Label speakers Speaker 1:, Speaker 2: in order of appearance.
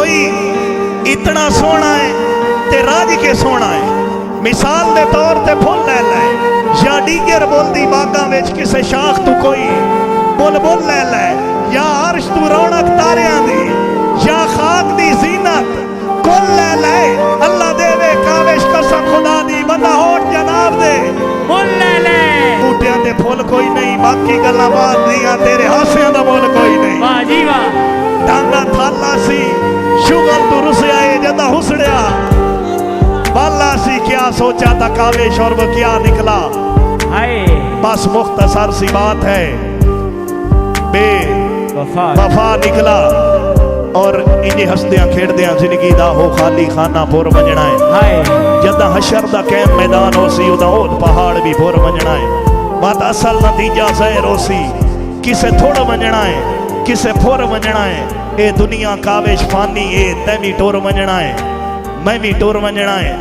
Speaker 1: कोई इतना सोना है ते राज के सोना है। मिसाल दे तौर ते फुल ले लै या डीगर बोलदी बागां विच किसे शाख तू कोई बुलबुल ले लै या अर्श तू रौनक तारियां दी या खाक दी जीनत कुल ले लै। अल्लाह देवे काविश कसम खुदा दी बंदा होठ जनाब दे
Speaker 2: मुल ले ले।
Speaker 1: बूटियां दे फुल कोई नहीं बाकी गल्लां बात दियां तेरे हासियां दा मुल कोई नहीं।
Speaker 2: वाह जी वाह।
Speaker 1: डांगा थाला सी शुगल तू रुसया है जदा हुसड़िया बाला सी क्या सोचा था काविश और वो क्या निकला।
Speaker 2: हाय
Speaker 1: बस मुख्तसर सी बात है बे
Speaker 2: वफा
Speaker 1: वफा निकला और इंजे हसदियां खेड़दियां जिंदगी दा हो खाली खाना पुर वंजना है।
Speaker 2: हाय
Speaker 1: जदा हशर दा कैम मैदान हो सी उदा ओद पहाड़ भी पुर वंजना है। बात असल नतीजा ज़हर हो सी किसे थोड़ वंजना है किसे फुर वंजना है। ए दुनिया काविश फानी ए तैं भी टुर वंजना है मैं भी टुर वंजना है।